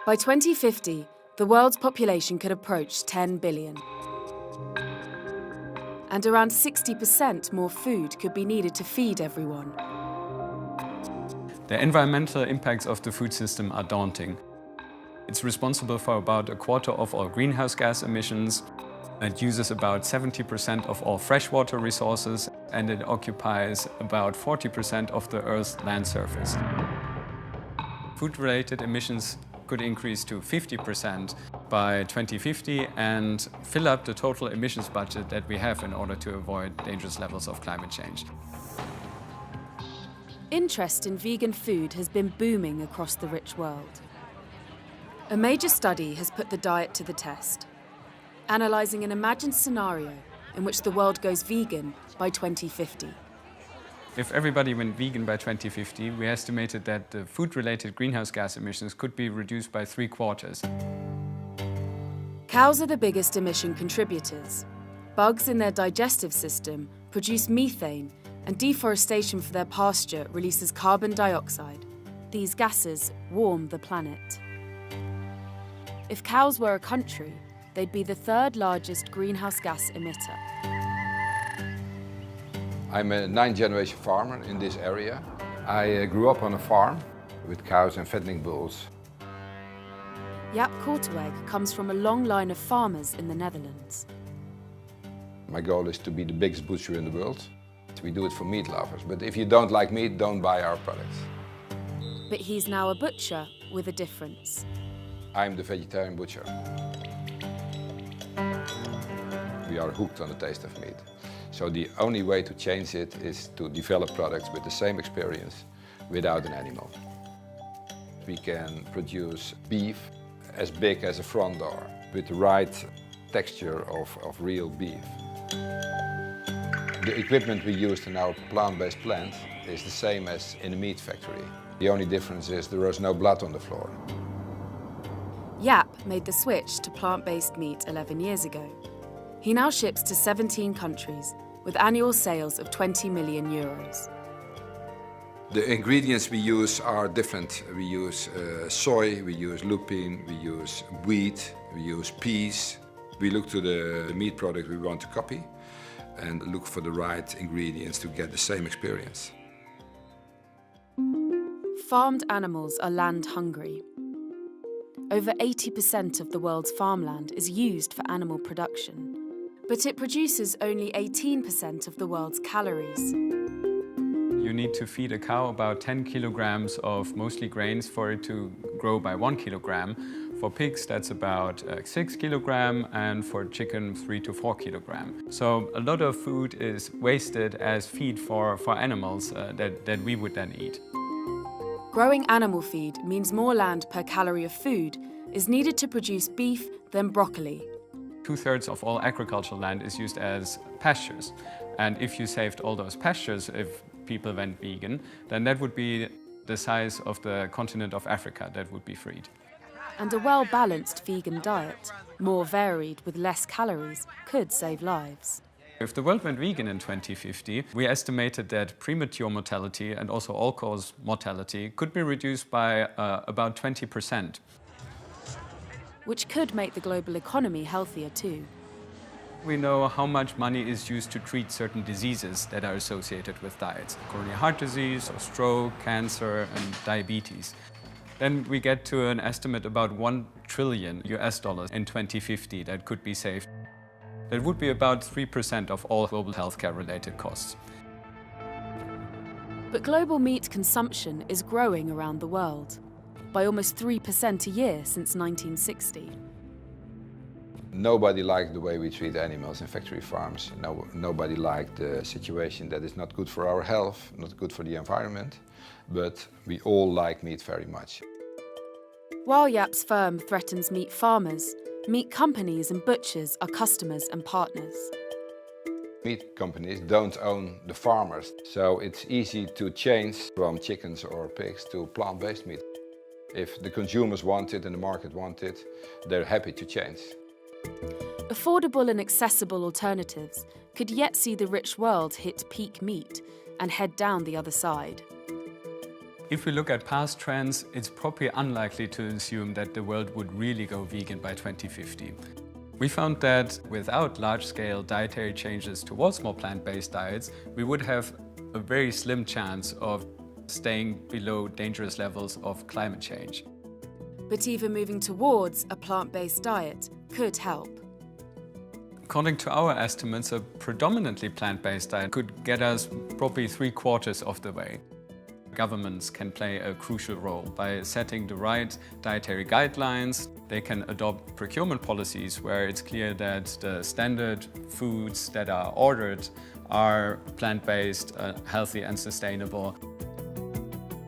By 2050, the world's population could approach 10 billion. And around 60% more food could be needed to feed everyone. The environmental impacts of the food system are daunting. It's responsible for about a quarter of all greenhouse gas emissions. It uses about 70% of all freshwater resources, and it occupies about 40% of the Earth's land surface. Food-related emissions could increase to 50% by 2050 and fill up the total emissions budget that we have in order to avoid dangerous levels of climate change. Interest in vegan food has been booming across the rich world. A major study has put the diet to the test, analysing an imagined scenario in which the world goes vegan by 2050. If everybody went vegan by 2050, we estimated that the food-related greenhouse gas emissions could be reduced by 3/4. Cows are the biggest emission contributors. Bugs in their digestive system produce methane, and deforestation for their pasture releases carbon dioxide. These gases warm the planet. If cows were a country, they'd be the third largest greenhouse gas emitter. I'm a 9th-generation farmer in this area. I grew up on a farm with cows and fattening bulls. Jaap Korteweg comes from a long line of farmers in the Netherlands. My goal is to be the biggest butcher in the world. We do it for meat lovers, but if you don't like meat, don't buy our products. But he's now a butcher with a difference. I'm the vegetarian butcher. We are hooked on the taste of meat. So the only way to change it is to develop products with the same experience without an animal. We can produce beef as big as a front door with the right texture of real beef. The equipment we used in our plant-based plant is the same as in a meat factory. The only difference is there was no blood on the floor. Jaap made the switch to plant-based meat 11 years ago. He now ships to 17 countries with annual sales of 20 million euros. The ingredients we use are different. We use soy, we use lupin, we use wheat, we use peas. We look to the meat product we want to copy and look for the right ingredients to get the same experience. Farmed animals are land hungry. Over 80% of the world's farmland is used for animal production, but it produces only 18% of the world's calories. You need to feed a cow about 10 kilograms of mostly grains for it to grow by 1 kilogram. For pigs, that's about 6 kilograms, and for chicken, 3 to 4 kilograms. So a lot of food is wasted as feed for animals that we would then eat. Growing animal feed means more land per calorie of food is needed to produce beef than broccoli. 2/3 of all agricultural land is used as pastures. And if you saved all those pastures, if people went vegan, then that would be the size of the continent of Africa that would be freed. And a well-balanced vegan diet, more varied with less calories, could save lives. If the world went vegan in 2050, we estimated that premature mortality and also all-cause mortality could be reduced by about 20%. Which could make the global economy healthier too. We know how much money is used to treat certain diseases that are associated with diets. Coronary heart disease, or stroke, cancer, and diabetes. Then we get to an estimate about $1 trillion in 2050 that could be saved. That would be about 3% of all global healthcare-related costs. But global meat consumption is growing around the world, by almost 3% a year since 1960. Nobody liked the way we treat animals in factory farms. Nobody liked the situation that is not good for our health, not good for the environment, but we all like meat very much. While Jaap's firm threatens meat farmers, meat companies and butchers are customers and partners. Meat companies don't own the farmers, so it's easy to change from chickens or pigs to plant-based meat. If the consumers want it and the market want it, they're happy to change. Affordable and accessible alternatives could yet see the rich world hit peak meat and head down the other side. If we look at past trends, it's probably unlikely to assume that the world would really go vegan by 2050. We found that without large-scale dietary changes towards more plant-based diets, we would have a very slim chance of staying below dangerous levels of climate change. But even moving towards a plant-based diet could help. According to our estimates, a predominantly plant-based diet could get us probably 3/4 of the way. Governments can play a crucial role by setting the right dietary guidelines. They can adopt procurement policies where it's clear that the standard foods that are ordered are plant-based, healthy and sustainable.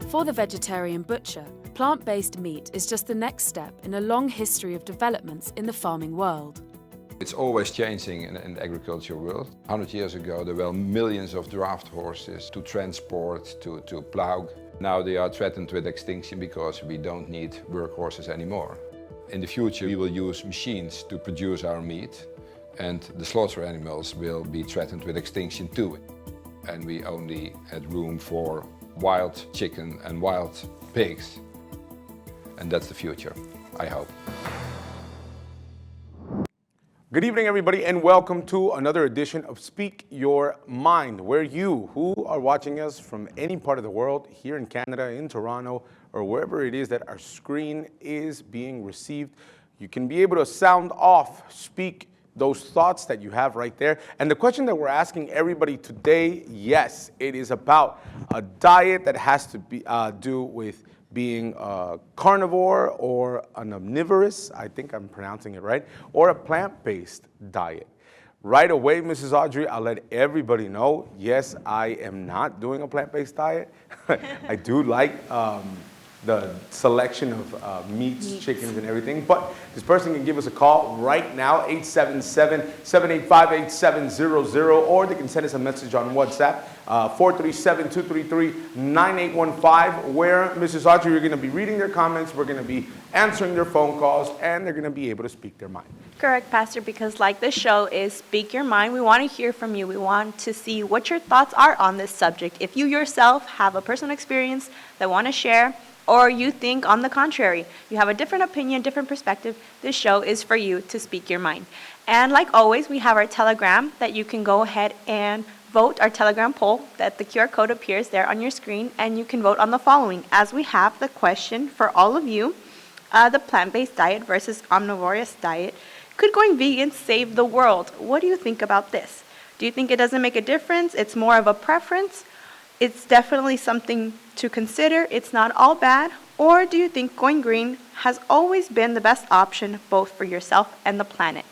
For the vegetarian butcher, plant-based meat is just the next step in a long history of developments in the farming world. It's always changing in the agriculture world. 100 years ago there were millions of draft horses to transport, to plow. Now they are threatened with extinction because we don't need workhorses anymore. In the future we will use machines to produce our meat, and the slaughter animals will be threatened with extinction too. And we only had room for wild chicken and wild pigs. And that's the future, I hope. Good evening, everybody, and welcome to another edition of Speak Your Mind, where you who are watching us from any part of the world, here in Canada, in Toronto, or wherever it is that our screen is being received, you can be able to sound off, speak those thoughts that you have right there. And the question that we're asking everybody today, yes, it is about a diet that has to be do with being a carnivore or an omnivorous, I think I'm pronouncing it right, or a plant-based diet. Right away, Mrs. Audrey, I'll let everybody know, yes, I am not doing a plant-based diet. I do like the selection of meats, chickens, and everything, but this person can give us a call right now, 877-785-8700, or they can send us a message on WhatsApp, 437-233-9815, where, Mrs. Audrey, you're going to be reading their comments, we're going to be answering their phone calls, and they're going to be able to speak their mind. Correct, Pastor, because like this show is Speak Your Mind, we want to hear from you. We want to see what your thoughts are on this subject. If you yourself have a personal experience that want to share, or you think on the contrary, you have a different opinion, different perspective, this show is for you to speak your mind. And like always, we have our Telegram that you can go ahead and vote our Telegram poll, that the QR code appears there on your screen, and you can vote on the following. As we have the question for all of you, the plant-based diet versus omnivorous diet, could going vegan save the world? What do you think about this? Do you think it doesn't make a difference? It's more of a preference? It's definitely something to consider. It's not all bad. Or do you think going green has always been the best option both for yourself and the planet?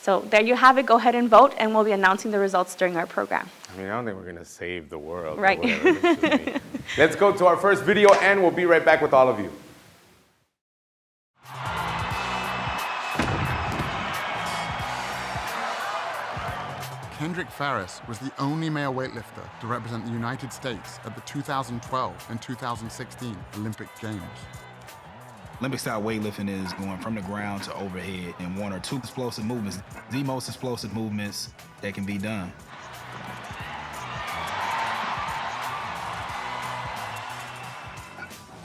So there you have it. Go ahead and vote, and we'll be announcing the results during our program. I mean, I don't think we're going to save the world. Right. Let's go to our first video, and we'll be right back with all of you. Kendrick Farris was the only male weightlifter to represent the United States at the 2012 and 2016 Olympic Games. Olympic-style weightlifting is going from the ground to overhead in one or two explosive movements, the most explosive movements that can be done.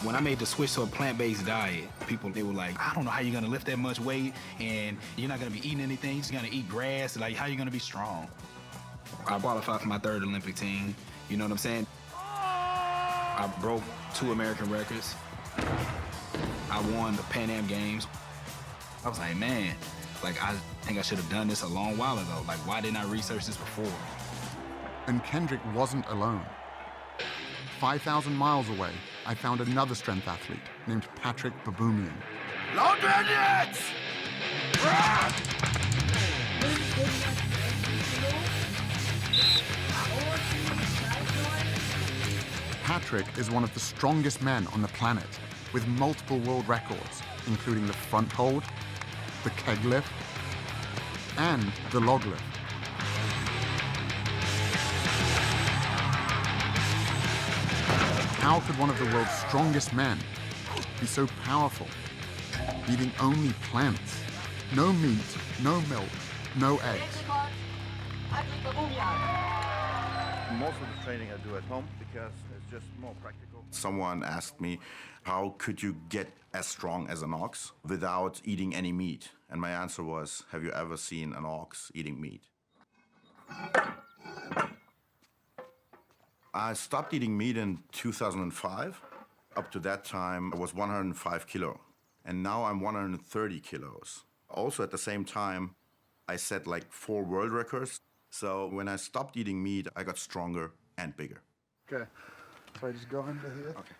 When I made the switch to a plant-based diet, they were like, I don't know how you're gonna lift that much weight, and you're not gonna be eating anything, you're just gonna eat grass, like how are you gonna be strong? I qualified for my third Olympic team, you know what I'm saying? I broke 2 American records. I won the Pan Am Games. I was like, man, like I think I should have done this a long while ago. Like, why didn't I research this before? And Kendrick wasn't alone. 5,000 miles away, I found another strength athlete named Patrick Baboumian. Loud bandits! Patrick is one of the strongest men on the planet, with multiple world records, including the front hold, the keg lift, and the log lift. How could one of the world's strongest men be so powerful, eating only plants? No meat, no milk, no eggs. Most of the training I do at home because it's just more practical. Someone asked me, how could you get as strong as an ox without eating any meat? And my answer was, have you ever seen an ox eating meat? I stopped eating meat in 2005. Up to that time, I was 105 kilo, and now I'm 130 kilos. Also at the same time, I set like 4 world records. So when I stopped eating meat, I got stronger and bigger. Okay, so I just go under here. Okay,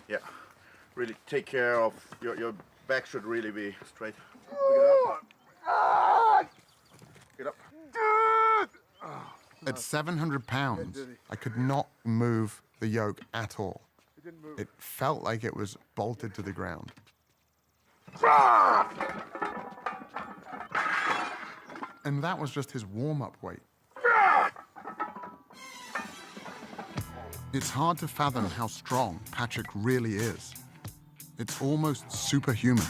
yeah. Really take care of your back should really be straight. Get up. At 700 pounds, I could not move the yoke at all. It felt like it was bolted to the ground. And that was just his warm-up weight. It's hard to fathom how strong Patrick really is. It's almost superhuman.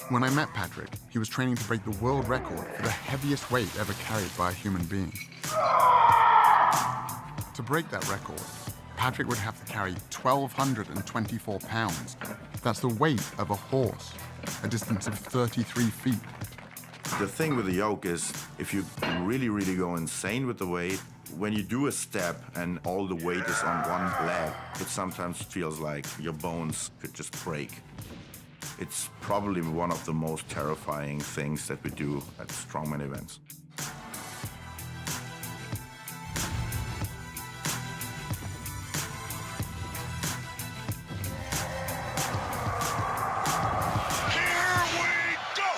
When I met Patrick, he was training to break the world record for the heaviest weight ever carried by a human being. To break that record, Patrick would have to carry 1,224 pounds. That's the weight of a horse, a distance of 33 feet. The thing with the yoke is, if you really, really go insane with the weight, when you do a step and all the weight is on one leg, it sometimes feels like your bones could just break. It's probably one of the most terrifying things that we do at strongman events. Here we go!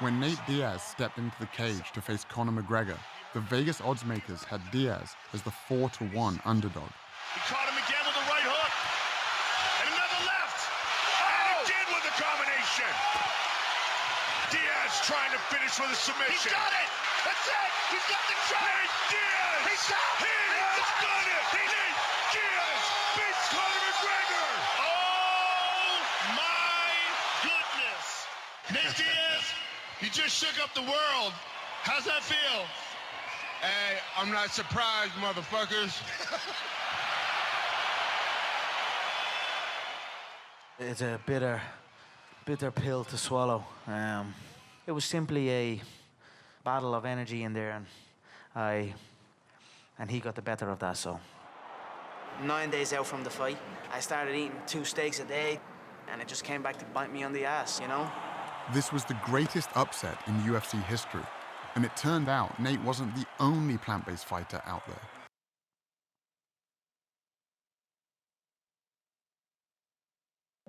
When Nate Diaz stepped into the cage to face Conor McGregor, the Vegas odds makers had Diaz as the 4-1 underdog. He caught him again with a right hook. And another left. And again with a combination. Diaz trying to finish with a submission. He got it. That's it. He's got the shot. Nate Diaz. He has done it. Nate Diaz beats Conor McGregor. Oh, my goodness. Nate Diaz, he just shook up the world. How's that feel? Hey, I'm not surprised, motherfuckers. It's a bitter pill to swallow. It was simply a battle of energy in there, and he got the better of that. So 9 days out from the fight, I started eating 2 steaks a day, and it just came back to bite me on the ass, you know? This was the greatest upset in UFC history, and it turned out Nate wasn't the only plant-based fighter out there.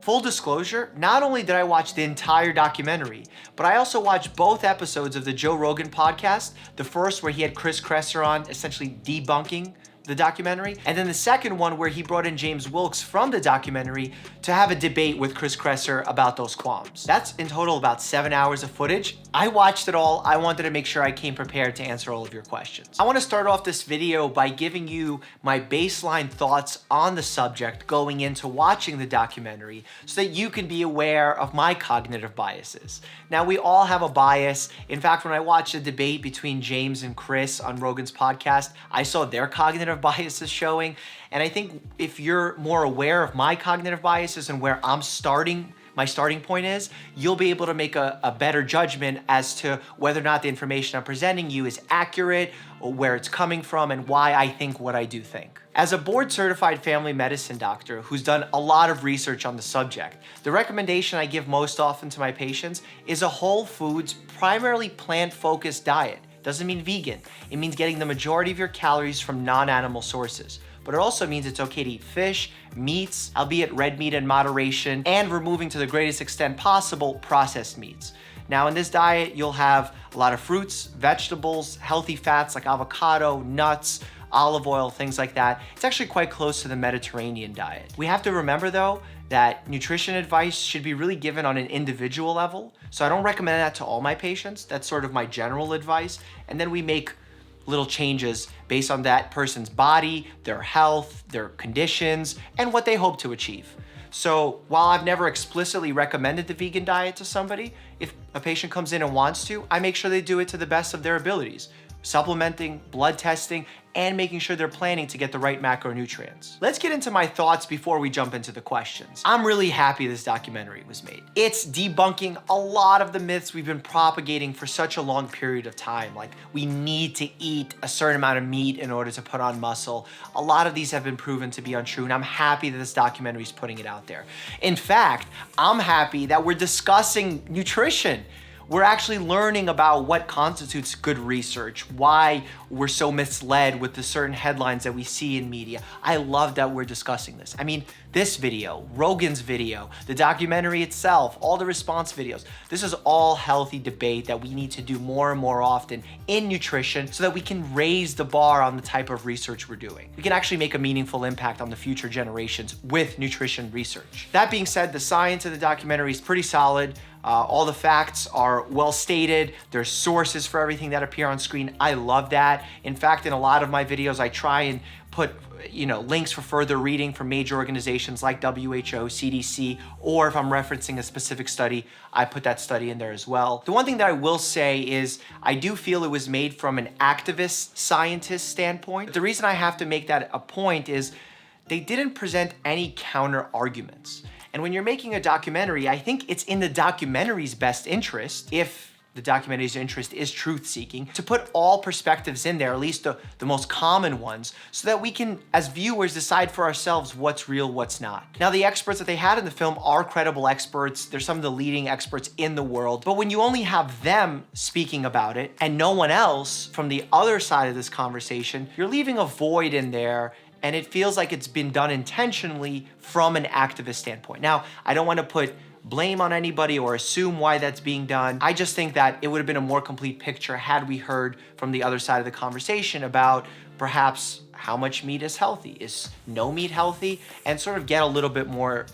Full disclosure, not only did I watch the entire documentary, but I also watched both episodes of the Joe Rogan podcast. The first where he had Chris Kresser on, essentially debunking the documentary, and then the second one where he brought in James Wilkes from the documentary to have a debate with Chris Kresser about those qualms. That's in total about 7 hours of footage. I watched it all. I wanted to make sure I came prepared to answer all of your questions. I want to start off this video by giving you my baseline thoughts on the subject going into watching the documentary so that you can be aware of my cognitive biases. Now, we all have a bias. In fact, when I watched the debate between James and Chris on Rogan's podcast, I saw their cognitive biases showing. And I think if you're more aware of my cognitive biases and where I'm starting, my starting point is, you'll be able to make a better judgment as to whether or not the information I'm presenting you is accurate, or where it's coming from, and why I think what I do think. As a board-certified family medicine doctor who's done a lot of research on the subject, the recommendation I give most often to my patients is a whole foods, primarily plant-focused diet. Doesn't mean vegan. It means getting the majority of your calories from non-animal sources. But it also means it's okay to eat fish, meats, albeit red meat in moderation, and removing to the greatest extent possible processed meats. Now in this diet, you'll have a lot of fruits, vegetables, healthy fats like avocado, nuts, olive oil, things like that. It's actually quite close to the Mediterranean diet. We have to remember though, that nutrition advice should be really given on an individual level. So I don't recommend that to all my patients. That's sort of my general advice. And then we make little changes based on that person's body, their health, their conditions, and what they hope to achieve. So while I've never explicitly recommended the vegan diet to somebody, if a patient comes in and wants to, I make sure they do it to the best of their abilities, supplementing, blood testing, and making sure they're planning to get the right macronutrients. Let's get into my thoughts before we jump into the questions. I'm really happy this documentary was made. It's debunking a lot of the myths we've been propagating for such a long period of time. Like, we need to eat a certain amount of meat in order to put on muscle. A lot of these have been proven to be untrue, and I'm happy that this documentary is putting it out there. In fact, I'm happy that we're discussing nutrition. We're actually learning about what constitutes good research, why we're so misled with the certain headlines that we see in media. I love that we're discussing this. I mean, this video, Rogan's video, the documentary itself, all the response videos, this is all healthy debate that we need to do more and more often in nutrition so that we can raise the bar on the type of research we're doing. We can actually make a meaningful impact on the future generations with nutrition research. That being said, the science of the documentary is pretty solid. All the facts are well stated. There's sources for everything that appear on screen. I love that. In fact, in a lot of my videos, I try and put links for further reading from major organizations like WHO, CDC, or if I'm referencing a specific study, I put that study in there as well. The one thing that I will say is I do feel it was made from an activist scientist standpoint. The reason I have to make that a point is they didn't present any counter arguments. And when you're making a documentary, I think it's in the documentary's best interest, if the documentary's interest is truth-seeking, to put all perspectives in there, at least the most common ones, so that we can, as viewers, decide for ourselves what's real, what's not. Now, the experts that they had in the film are credible experts. They're some of the leading experts in the world. But when you only have them speaking about it and no one else from the other side of this conversation, you're leaving a void in there, and it feels like it's been done intentionally from an activist standpoint. Now, I don't want to put blame on anybody or assume why that's being done. I just think that it would have been a more complete picture had we heard from the other side of the conversation about perhaps how much meat is healthy, is no meat healthy, and sort of get a little bit more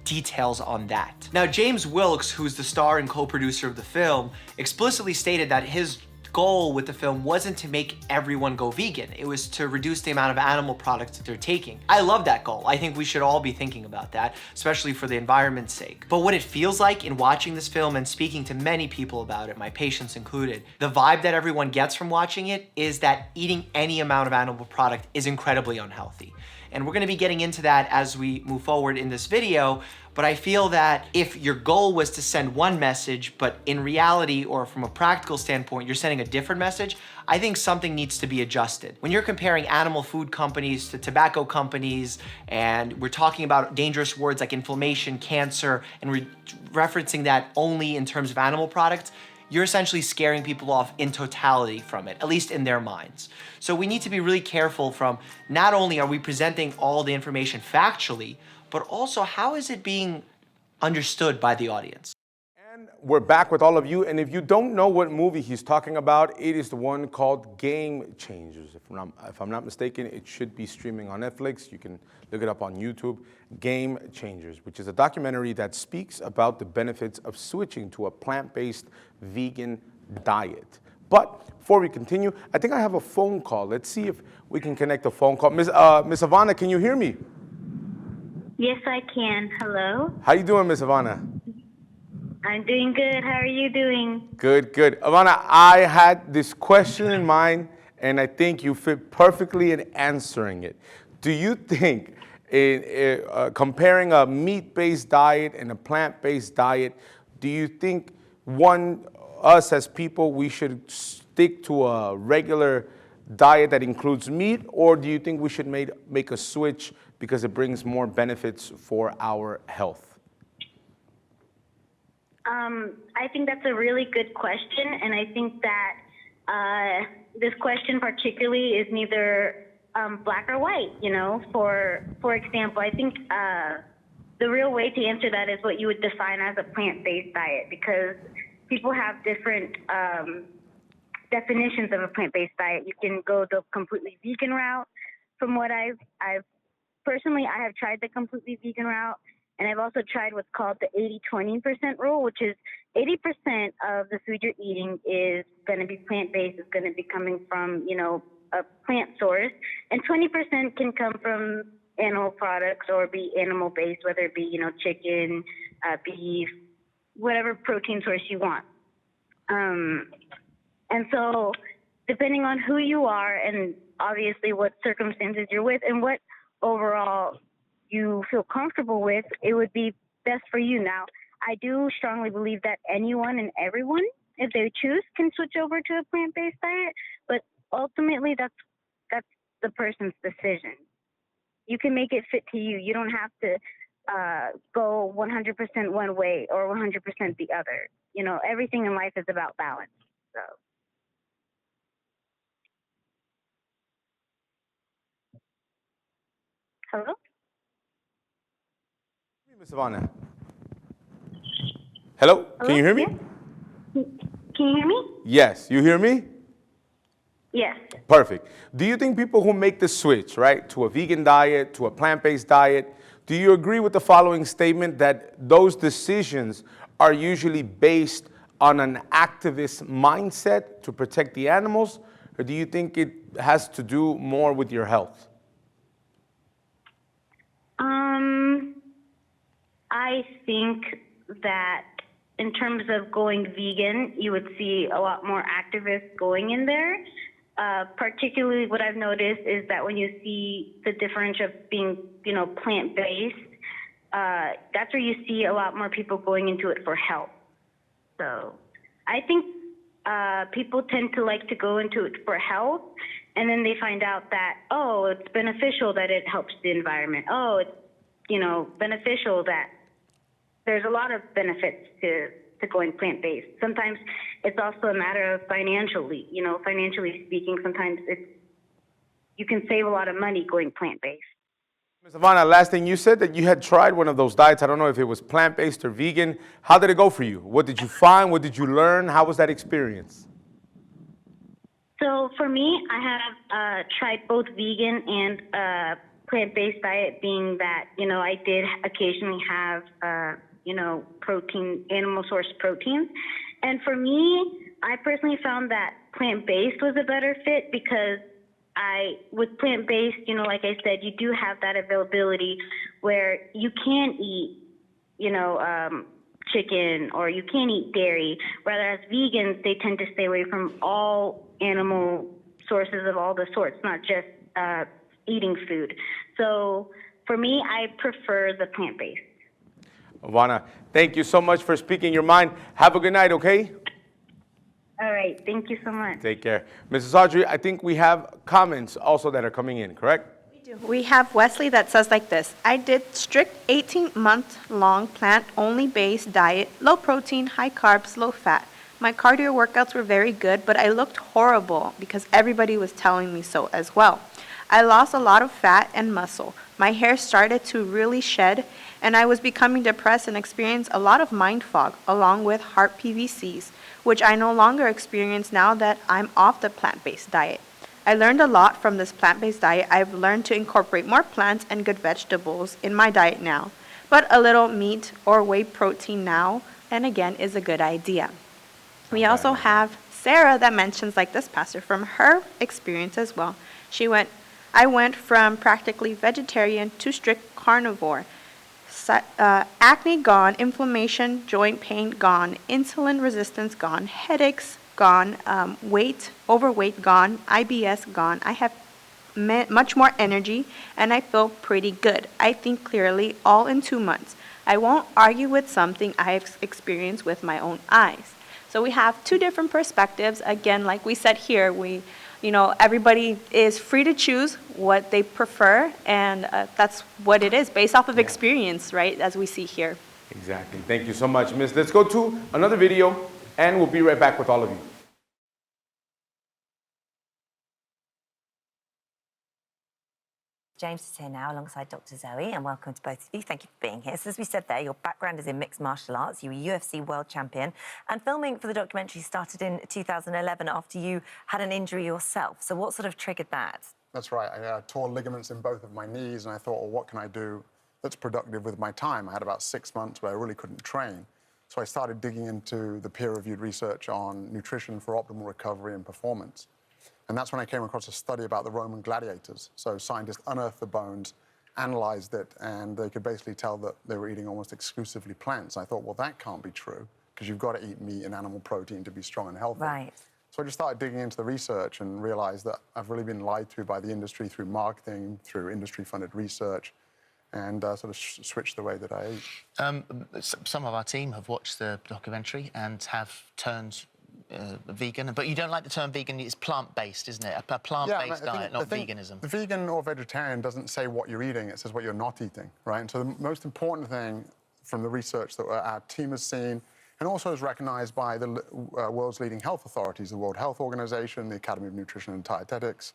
details on that. Now, James Wilkes, who's the star and co-producer of the film, explicitly stated that his goal with the film wasn't to make everyone go vegan. It was to reduce the amount of animal products that they're taking. I love that goal. I think we should all be thinking about that, especially for the environment's sake. But what it feels like in watching this film and speaking to many people about it, my patients included, the vibe that everyone gets from watching it is that eating any amount of animal product is incredibly unhealthy. And we're gonna be getting into that as we move forward in this video, but I feel that if your goal was to send one message, but in reality or from a practical standpoint, you're sending a different message, I think something needs to be adjusted. When you're comparing animal food companies to tobacco companies, and we're talking about dangerous words like inflammation, cancer, and we're referencing that only in terms of animal products, you're essentially scaring people off in totality from it, at least in their minds. So we need to be really careful from not only are we presenting all the information factually, but also how is it being understood by the audience? And we're back with all of you. And if you don't know what movie he's talking about, it is the one called Game Changers. If I'm not mistaken, it should be streaming on Netflix. You can look it up on YouTube. Game Changers, which is a documentary that speaks about the benefits of switching to a plant-based vegan diet. But before we continue, I think I have a phone call. Let's see if we can connect a phone call. Miss Ivana, can you hear me? Yes, I can. Hello. How you doing, Miss Ivana? I'm doing good. How are you doing? Good, good. Ivana, I had this question in mind, and I think you fit perfectly in answering it. Do you think, comparing a meat-based diet and a plant-based diet, do you think us as people, we should stick to a regular diet that includes meat, or do you think we should make a switch because it brings more benefits for our health? I think that's a really good question, and I think that this question particularly is neither black or white. You know, for example, I think the real way to answer that is what you would define as a plant-based diet, because people have different definitions of a plant-based diet. You can go the completely vegan route. From what I've personally, I have tried the completely vegan route, and I've also tried what's called the 80-20% rule, which is 80% of the food you're eating is going to be plant-based. It's going to be coming from, you know, a plant source, and 20% can come from animal products or be animal-based, whether it be, chicken, beef, whatever protein source you want. And so depending on who you are and obviously what circumstances you're with and what overall you feel comfortable with, it would be best for you. Now, I do strongly believe that anyone and everyone, if they choose, can switch over to a plant-based diet, but ultimately that's the person's decision. You can make it fit to you. You don't have to go 100% one way or 100% the other. Everything in life is about balance. So. Hello? Ms. Savannah. Hello? Can you hear me? Yes. Can you hear me? Yes. You hear me? Yes. Perfect. Do you think people who make the switch, right, to a vegan diet, to a plant-based diet, do you agree with the following statement that those decisions are usually based on an activist mindset to protect the animals, or do you think it has to do more with your health? I think that in terms of going vegan, you would see a lot more activists going in there. Particularly what I've noticed is that when you see the difference of being, plant-based, that's where you see a lot more people going into it for health. So I think people tend to like to go into it for health, and then they find out that, oh, it's beneficial that it helps the environment. Oh, it's, beneficial that there's a lot of benefits to going plant-based. Sometimes it's also a matter of financially speaking, sometimes you can save a lot of money going plant-based. Ms. Ivana, last thing you said that you had tried one of those diets. I don't know if it was plant-based or vegan. How did it go for you? What did you find? What did you learn? How was that experience? So for me, I have tried both vegan and plant-based diet, being that, I did occasionally have protein, animal source proteins. And for me, I personally found that plant-based was a better fit because with plant-based, like I said, you do have that availability where you can eat, chicken or you can eat dairy, whereas vegans, they tend to stay away from all animal sources of all the sorts, not just eating food. So for me, I prefer the plant-based. Ivana, thank you so much for speaking your mind. Have a good night, okay? All right. Thank you so much. Take care. Mrs. Audrey, I think we have comments also that are coming in, correct? We do. We have Wesley that says like this: I did strict 18-month-long plant-only based diet, low protein, high carbs, low fat. My cardio workouts were very good, but I looked horrible because everybody was telling me so as well. I lost a lot of fat and muscle. My hair started to really shed, and I was becoming depressed and experienced a lot of mind fog, along with heart PVCs, which I no longer experience now that I'm off the plant-based diet. I learned a lot from this plant-based diet. I've learned to incorporate more plants and good vegetables in my diet now, but a little meat or whey protein now and again is a good idea. We also have Sarah that mentions like this, Pastor, from her experience as well. I went from practically vegetarian to strict carnivore. Acne gone, inflammation, joint pain gone, insulin resistance gone, headaches gone, overweight gone, IBS gone. I have much more energy and I feel pretty good. I think clearly all in 2 months. I won't argue with something I have experienced with my own eyes. So we have two different perspectives. Again, like we said here, everybody is free to choose what they prefer, and that's what it is, based off of experience, right, as we see here. Exactly. Thank you so much, Miss. Let's go to another video, and we'll be right back with all of you. James is here now alongside Dr. Zoe, and welcome to both of you. Thank you for being here. So as we said there, your background is in mixed martial arts. You were UFC world champion, and filming for the documentary started in 2011 after you had an injury yourself. So what sort of triggered that? That's right. I tore ligaments in both of my knees, and I thought, well, what can I do that's productive with my time? I had about 6 months where I really couldn't train. So I started digging into the peer-reviewed research on nutrition for optimal recovery and performance. And that's when I came across a study about the Roman gladiators. So scientists unearthed the bones analyzed it, and they could basically tell that they were eating almost exclusively plants. I thought, well, that can't be true, because you've got to eat meat and animal protein to be strong and healthy. Right. So I just started digging into the research and realized that I've really been lied to by the industry through marketing, through industry-funded research, and sort of switched the way that I eat. Some of our team have watched the documentary and have turned vegan, but you don't like the term vegan. It's plant-based, isn't it? A plant-based diet, not veganism. The vegan or vegetarian doesn't say what you're eating, it says what you're not eating, right? And so the most important thing from the research that our team has seen, and also is recognized by the world's leading health authorities, the World Health Organization, the Academy of Nutrition and Dietetics,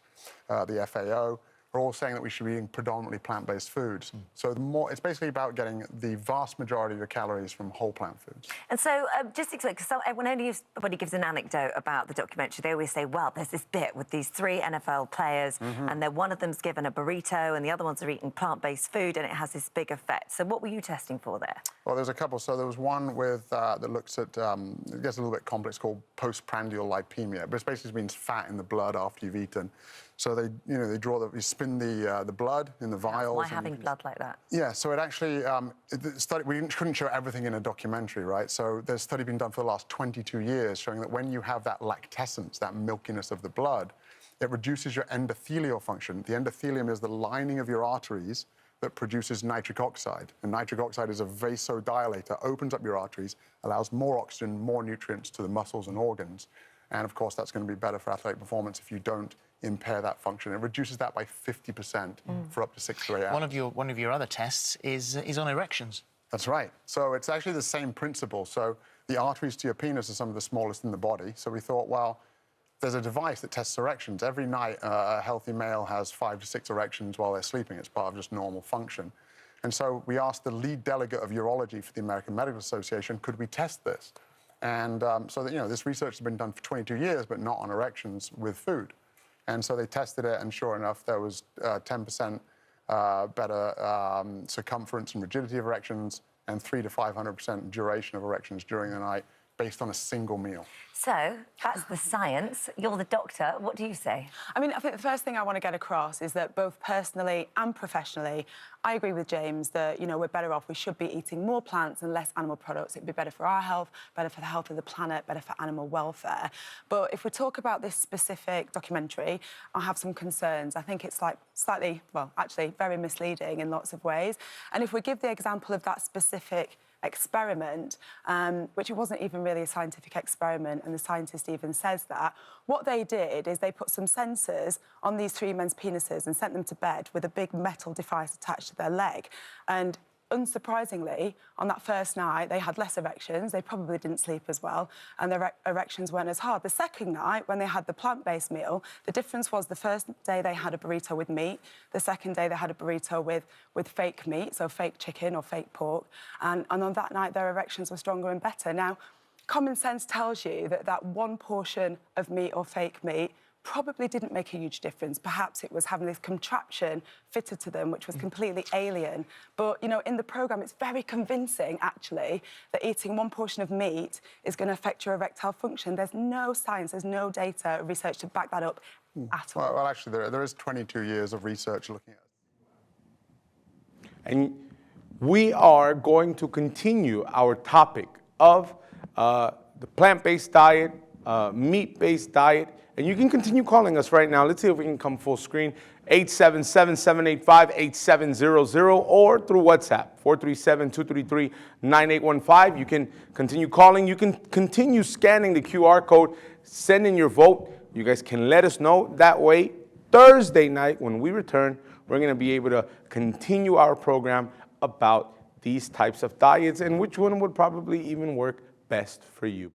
the FAO, are all saying that we should be eating predominantly plant-based foods. So it's basically about getting the vast majority of your calories from whole plant foods. And so, just to explain, because when anybody gives an anecdote about the documentary, they always say, well, there's this bit with these 3 NFL players, and then one of them's given a burrito, and the other ones are eating plant-based food, and it has this big effect. So what were you testing for there? Well, there's a couple. So there was one with that looks at, it gets a little bit complex, called postprandial lipemia, but it basically means fat in the blood after you've eaten. So they draw you spin the blood in the vials. Why having blood like that? Yeah, so it actually, we couldn't show everything in a documentary, right? So there's a study been done for the last 22 years showing that when you have that lactescence, that milkiness of the blood, it reduces your endothelial function. The endothelium is the lining of your arteries that produces nitric oxide. And nitric oxide is a vasodilator, opens up your arteries, allows more oxygen, more nutrients to the muscles and organs. And of course, that's going to be better for athletic performance if you don't impair that function. It reduces that by 50% for up to 6 to 8 hours. One of your other tests is on erections. That's right. So it's actually the same principle. So the arteries to your penis are some of the smallest in the body. So we thought, well, there's a device that tests erections. Every night, a healthy male has 5 to 6 erections while they're sleeping. It's part of just normal function. And so we asked the lead delegate of urology for the American Medical Association, could we test this? And so that, this research has been done for 22 years, but not on erections with food. And so they tested it, and sure enough, there was 10% better circumference and rigidity of erections, and 300 to 500% duration of erections during the night, based on a single meal. So that's the science. You're the doctor. What do you say? I mean, I think the first thing I want to get across is that both personally and professionally, I agree with James that, we're better off. We should be eating more plants and less animal products. It'd be better for our health, better for the health of the planet, better for animal welfare. But if we talk about this specific documentary, I have some concerns. I think it's slightly, well, actually very misleading in lots of ways. And if we give the example of that specific experiment, which it wasn't even really a scientific experiment, and the scientist even says that, what they did is they put some sensors on these 3 men's penises and sent them to bed with a big metal device attached to their leg. And unsurprisingly, on that first night, they had less erections. They probably didn't sleep as well, and their erections weren't as hard. The second night, when they had the plant-based meal, the difference was the first day they had a burrito with meat. The second day, they had a burrito with fake meat, so fake chicken or fake pork. And on that night, their erections were stronger and better. Now, common sense tells you that one portion of meat or fake meat probably didn't make a huge difference. Perhaps it was having this contraption fitted to them, which was completely alien. But, in the programme, it's very convincing, actually, that eating one portion of meat is going to affect your erectile function. There's no science, there's no data, research to back that up at all. Well, actually, there is 22 years of research looking at it. And we are going to continue our topic of the plant-based diet, meat-based diet, and you can continue calling us right now. Let's see if we can come full screen. 877-785-8700 or through WhatsApp, 437-233-9815. You can continue calling. You can continue scanning the QR code, send in your vote. You guys can let us know. That way, Thursday night when we return, we're going to be able to continue our program about these types of diets and which one would probably even work best for you.